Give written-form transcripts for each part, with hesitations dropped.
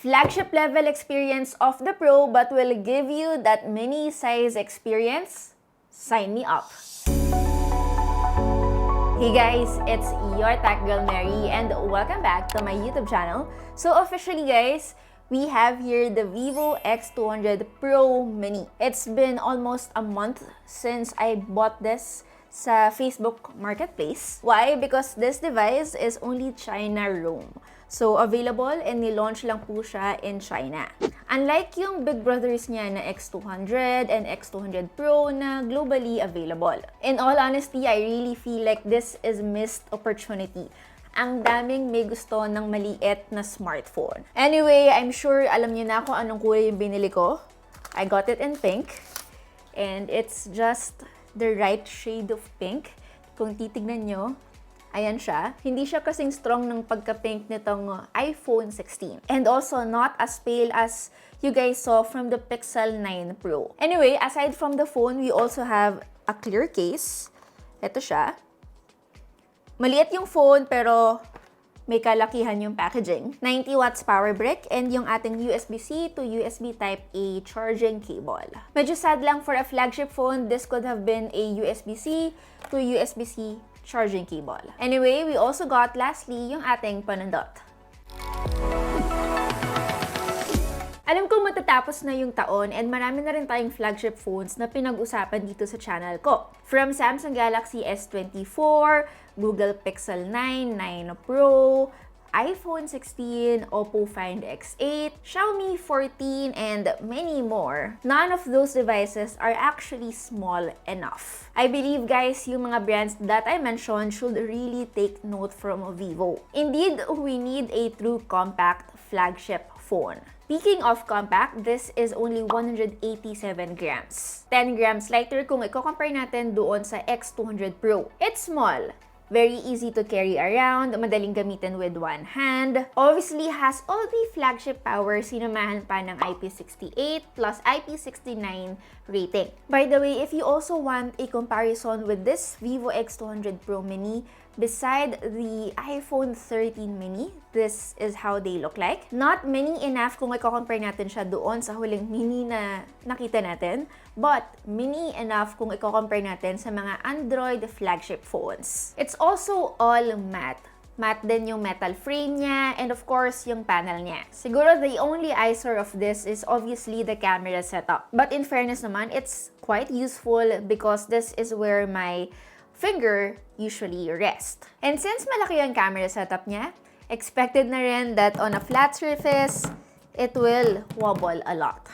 flagship level experience of the Pro but will give you that mini size experience? Sign me up. Hey guys, it's your Tech Girl Mary and welcome back to my YouTube channel. So officially guys, we have here the Vivo X200 Pro Mini. It's been almost a month since I bought this sa Facebook Marketplace. Why? Because this device is only China ROM. So, available and nilaunch lang po siya in China. Unlike yung big brothers niya na X200 and X200 Pro na globally available. In all honesty, I really feel like this is missed opportunity. Ang daming may gusto ng maliit na smartphone. Anyway, I'm sure alam niyo na kung anong kulay yung binili ko. I got it in pink. And it's just the right shade of pink. Kung titignan nyo, ayan siya. Hindi siya kasing strong ng pagka-pink nitong iPhone 16. And also not as pale as you guys saw from the Pixel 9 Pro. Anyway, aside from the phone, we also have a clear case. Ito siya. Maliit yung phone pero may kalakihan yung packaging. 90 watts power brick and yung ating USB-C to USB Type-A charging cable. Medyo sad lang for a flagship phone, this could have been a USB-C to USB-C charging cable. Anyway, we also got lastly yung ating panundot. Alam ko matatapos na yung taon and marami na rin tayong flagship phones na pinag-usapan dito sa channel ko. From Samsung Galaxy S24, Google Pixel 9, 9 Pro, iPhone 16, Oppo Find X8, Xiaomi 14, and many more. None of those devices are actually small enough. I believe guys, yung mga brands that I mentioned should really take note from Vivo. Indeed, we need a true compact flagship phone. Speaking of compact, this is only 187 grams. 10 grams lighter kung i-compare natin doon sa X200 Pro. It's small. Very easy to carry around, madaling gamitin with one hand. Obviously, has all the flagship power sinamahan pa ng IP68 plus IP69 rating. By the way, if you also want a comparison with this Vivo X200 Pro Mini, beside the iPhone 13 mini, this is how they look like. Not mini enough kung i-compare natin siya doon sa huling mini na nakita natin, but mini enough kung i-compare natin sa mga Android flagship phones. It's also all matte. Matte din yung metal frame niya, and of course, yung panel niya. Siguro the only eyesore of this is obviously the camera setup. But in fairness naman, it's quite useful because this is where my finger usually rest. And since malaki yung camera setup niya, expected na rin that on a flat surface, it will wobble a lot.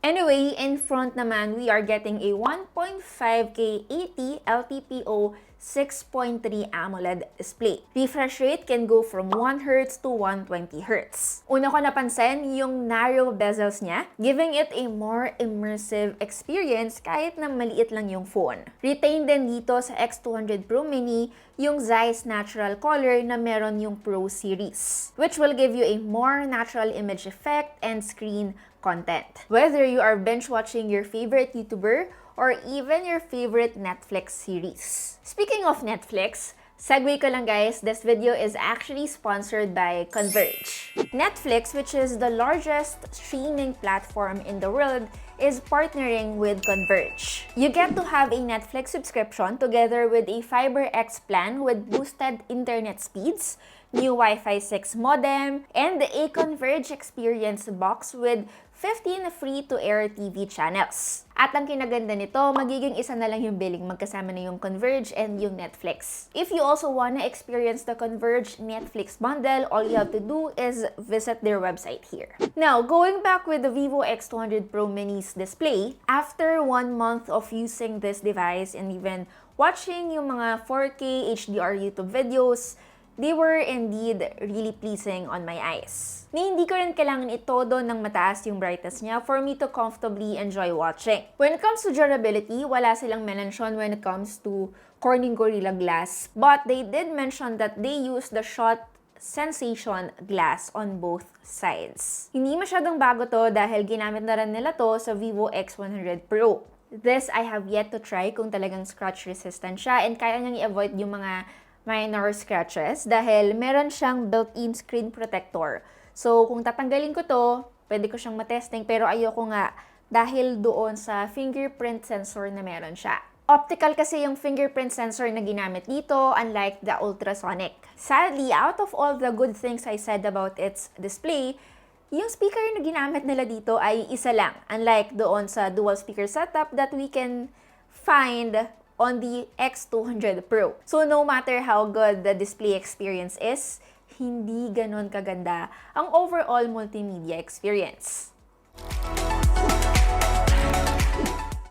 Anyway, in front naman, we are getting a 1.5K 80 LTPO 6.3 AMOLED display. Refresh rate can go from 1 Hz to 120 Hz. Una ko napansin yung narrow bezels niya, giving it a more immersive experience kahit na maliit lang yung phone. Retain din dito sa X200 Pro Mini yung Zeiss natural color na meron yung Pro series, which will give you a more natural image effect and screen content. Whether you are binge watching your favorite YouTuber or even your favorite Netflix series. Speaking of Netflix, segue ko lang guys, this video is actually sponsored by Converge. Netflix, which is the largest streaming platform in the world, is partnering with Converge. You get to have a Netflix subscription together with a FiberX plan with boosted internet speeds, new Wi-Fi 6 modem, and a Converge experience box with 15 free-to-air TV channels. At ang kinaganda nito, magiging isa na lang yung billing magkasama na yung Converge and yung Netflix. If you also wanna experience the Converge Netflix bundle, all you have to do is visit their website here. Now, going back with the Vivo X200 Pro Mini's display, after 1 month of using this device and even watching yung mga 4K HDR YouTube videos, they were indeed really pleasing on my eyes. Ni hindi ko rin kailangan itodo ng mataas yung brightness niya for me to comfortably enjoy watching. When it comes to durability, wala silang mention when it comes to Corning Gorilla Glass, but they did mention that they use the shot sensation glass on both sides. Hindi masyadong bago to dahil ginamit na rin nila to sa Vivo X100 Pro. This I have yet to try kung talagang scratch resistant siya and kaya niyang i-avoid yung mga minor scratches dahil meron siyang built-in screen protector. So, kung tatanggalin ko to, pwede ko siyang matesting pero ayoko nga dahil doon sa fingerprint sensor na meron siya. Optical kasi yung fingerprint sensor na ginamit dito, unlike the ultrasonic. Sadly, out of all the good things I said about its display, yung speaker na ginamit nila dito ay isa lang, unlike doon sa dual speaker setup that we can find on the X200 Pro. So no matter how good the display experience is, hindi ganon kaganda ang overall multimedia experience.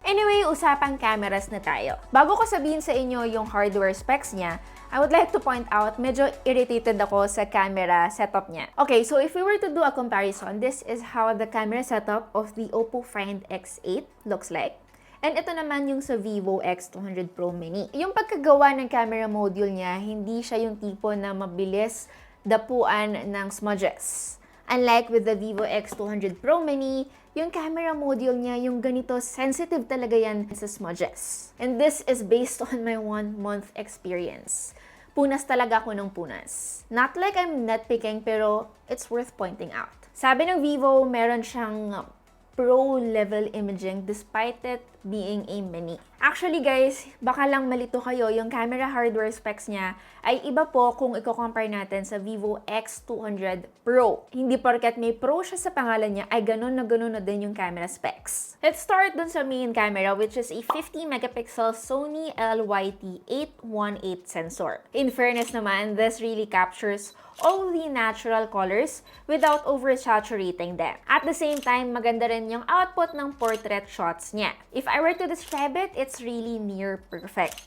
Anyway, usapang cameras na tayo. Bago ko sabihin sa inyo yung hardware specs niya, I would like to point out, medyo irritated ako sa camera setup niya. Okay, so if we were to do a comparison, this is how the camera setup of the Oppo Find X8 looks like. And ito naman yung sa Vivo X200 Pro Mini. Yung pagkagawa ng camera module niya, hindi siya yung tipo na mabilis dapuan ng smudges. Unlike with the Vivo X200 Pro Mini, yung camera module niya, yung ganito, sensitive talaga yan sa smudges. And this is based on my 1-month experience. Punas talaga ako ng punas. Not like I'm nitpicking, pero it's worth pointing out. Sabi ng Vivo, meron siyang pro-level imaging despite it being a mini. Actually guys, baka lang malito kayo, yung camera hardware specs niya ay iba po kung i-compare natin sa Vivo X200 Pro. Hindi porket may Pro siya sa pangalan niya ay ganun na din yung camera specs. Let's start dun sa main camera, which is a 50 megapixel Sony LYT-818 sensor. In fairness naman, this really captures all the natural colors without oversaturating them. At the same time, maganda rin yung output ng portrait shots niya. If I were to describe it, it's really near perfect.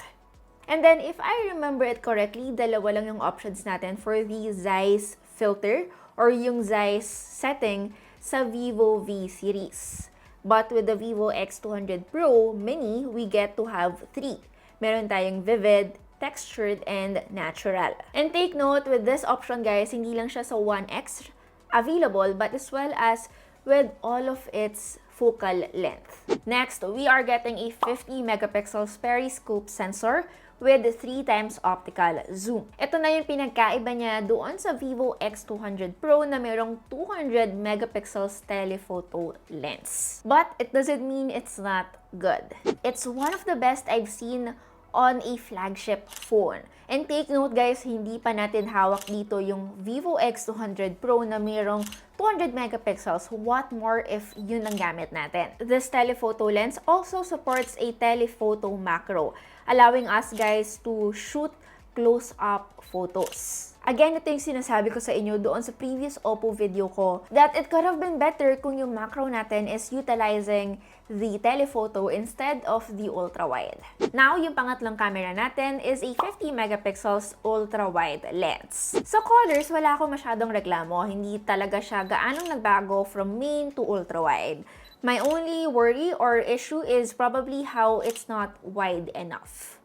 And then, if I remember it correctly, dalawa lang yung options natin for the Zeiss filter or yung Zeiss setting sa Vivo V series. But with the Vivo X200 Pro Mini, we get to have 3. Meron tayong vivid, textured, and natural. And take note, with this option guys, hindi lang siya sa 1X available, but as well as with all of its focal length. Next, we are getting a 50 megapixel periscope sensor with 3x optical zoom. Ito na yung pinagkaiba niya doon sa Vivo X200 Pro na mayroong 200 megapixels telephoto lens. But it doesn't mean it's not good. It's one of the best I've seen on a flagship phone. And take note guys, hindi pa natin hawak dito yung Vivo X200 Pro na mayroong 200 megapixels. What more if yun ang gamit natin? This telephoto lens also supports a telephoto macro, allowing us guys to shoot close-up photos. Again, ito yung sinasabi ko sa inyo doon sa previous Oppo video ko, that it could have been better kung yung macro natin is utilizing the telephoto instead of the ultra-wide. Now, yung pangatlong camera natin is a 50 megapixels ultra-wide lens. Sa colors, wala akong masyadong reklamo. Hindi talaga siya gaanong nagbago from main to ultra-wide. My only worry or issue is probably how it's not wide enough.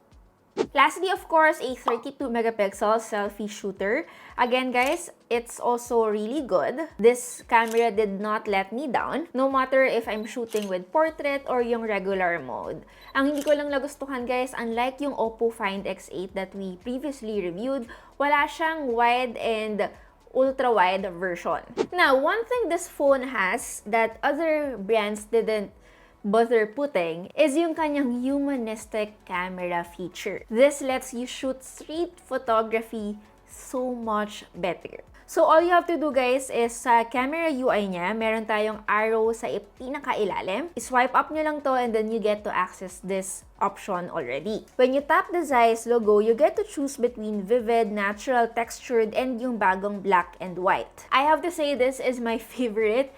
Lastly, of course, a 32 megapixel selfie shooter. Again, guys, it's also really good. This camera did not let me down, no matter if I'm shooting with portrait or yung regular mode. Ang hindi ko lang nagustuhan, guys, unlike yung Oppo Find X8 that we previously reviewed, wala siyang wide and ultra-wide version. Now, one thing this phone has that other brands didn't bother putting is yung kanyang humanistic camera feature. This lets you shoot street photography so much better. So all you have to do guys is sa camera UI niya, meron tayong arrow sa pinakailalim. I-swipe up nyo lang to and then you get to access this option already. When you tap the Zeiss logo, you get to choose between vivid, natural, textured, and yung bagong black and white. I have to say this is my favorite.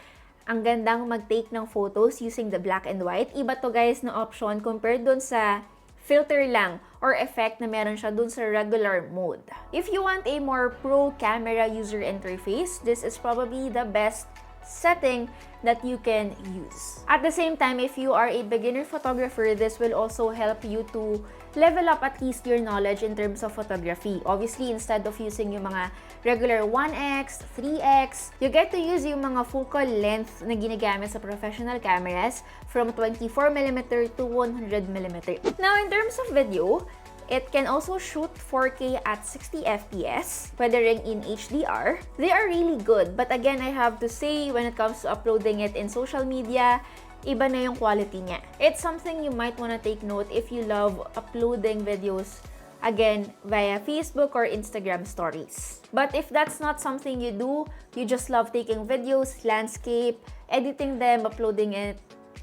Ang gandang mag-take ng photos using the black and white. Iba to guys na option compared dun sa filter lang or effect na meron siya dun sa regular mode. If you want a more pro camera user interface, this is probably the best setting that you can use. At the same time, if you are a beginner photographer, this will also help you to level up at least your knowledge in terms of photography. Obviously, instead of using yung mga regular 1x, 3x, you get to use yung mga focal length na ginagamit sa professional cameras from 24mm to 100mm. Now, in terms of video, It can also shoot 4K at 60 FPS, pwede ring in HDR. They are really good, but again, I have to say, when it comes to uploading it in social media, iba na yung quality niya. It's something you might wanna take note if you love uploading videos, again, via Facebook or Instagram stories. But if that's not something you do, you just love taking videos, landscape, editing them, uploading it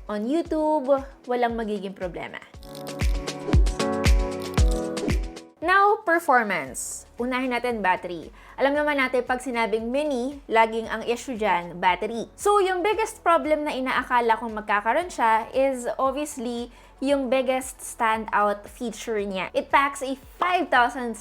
on YouTube, walang magiging problema. Now, performance. Unahin natin battery. Alam naman natin pag sinabing mini, laging ang issue dyan, battery. So, yung biggest problem na inaakala kong magkakaroon siya is obviously yung biggest standout feature niya. It packs a 5,700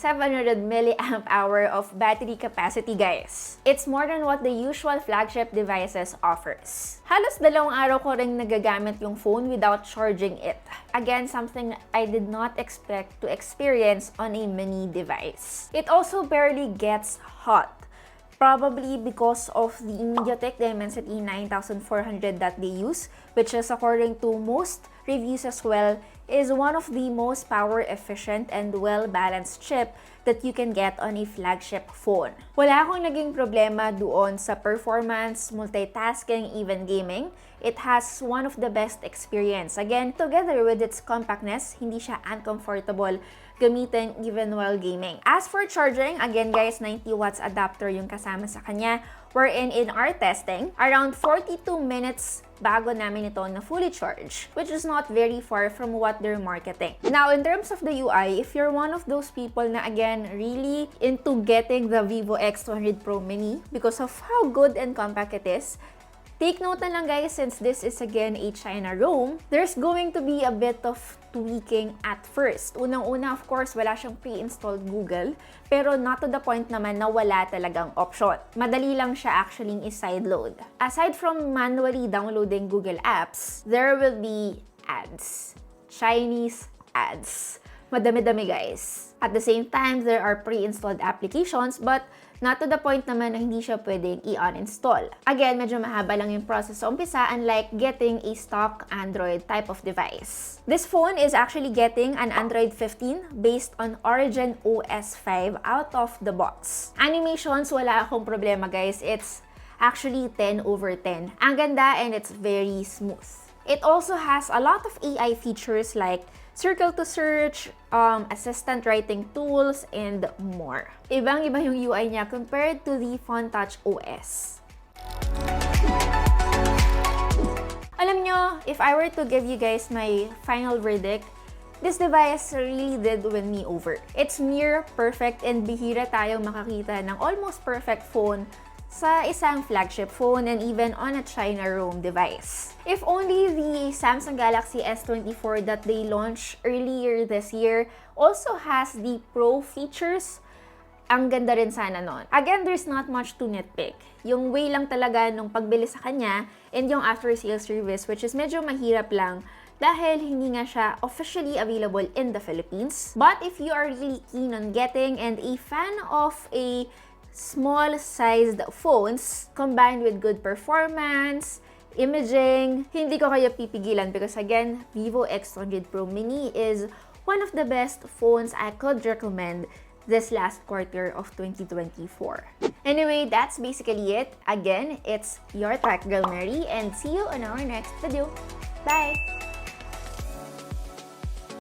milliamp hour of battery capacity, guys. It's more than what the usual flagship devices offers. Halos 2 araw ko ring nagagamit yung phone without charging it. Again, something I did not expect to experience on a mini device. It also barely gets hot. Probably because of the MediaTek Dimensity 9400 that they use, which is, according to most reviews as well, is one of the most power efficient and well-balanced chip that you can get on a flagship phone. Wala akong naging problema doon sa performance, multitasking, even gaming. It has one of the best experience. Again, together with its compactness, hindi siya uncomfortable gamitin even while gaming. As for charging, again guys, 90 watts adapter yung kasama sa kanya, wherein in our testing, around 42 minutes bago namin ito na fully charge, which is not very far from what they're marketing. Now, in terms of the UI, if you're one of those people na again, really into getting the Vivo X200 Pro Mini because of how good and compact it is, take note na lang guys, since this is again a China ROM, there's going to be a bit of tweaking at first. Unang-una, of course, wala siyang pre-installed Google, pero not to the point naman na wala talagang option. Madali lang siya actually i-sideload. Aside from manually downloading Google apps, there will be ads. Chinese ads. Madami-dami guys. At the same time, there are pre-installed applications, but not to the point naman na hindi siya pwedeng i-uninstall. Again, medyo mahaba lang yung process sa umpisa, unlike getting a stock Android type of device. This phone is actually getting an Android 15 based on Origin OS 5 out of the box. Animations, wala akong problema guys. It's actually 10/10. Ang ganda and it's very smooth. It also has a lot of AI features like circle to search, assistant writing tools, and more. Ibang-iba yung UI niya compared to the FunTouch OS. Alam nyo, if I were to give you guys my final verdict, this device really did win me over. It's near perfect and bihira tayong makakita ng almost perfect phone sa isang flagship phone and even on a China ROM device. If only the Samsung Galaxy S24 that they launched earlier this year also has the Pro features, ang ganda rin sana nun. Again, there's not much to nitpick. Yung way lang talaga nung pagbili sa kanya and yung after-sales service, which is medyo mahirap lang dahil hindi nga siya officially available in the Philippines. But if you are really keen on getting and a fan of a small-sized phones combined with good performance, imaging, hindi ko kayo pipigilan because again, Vivo X200 Pro Mini is one of the best phones I could recommend this last quarter of 2024. Anyway, that's basically it. Again, it's your Tech Girl Mary and see you on our next video. Bye!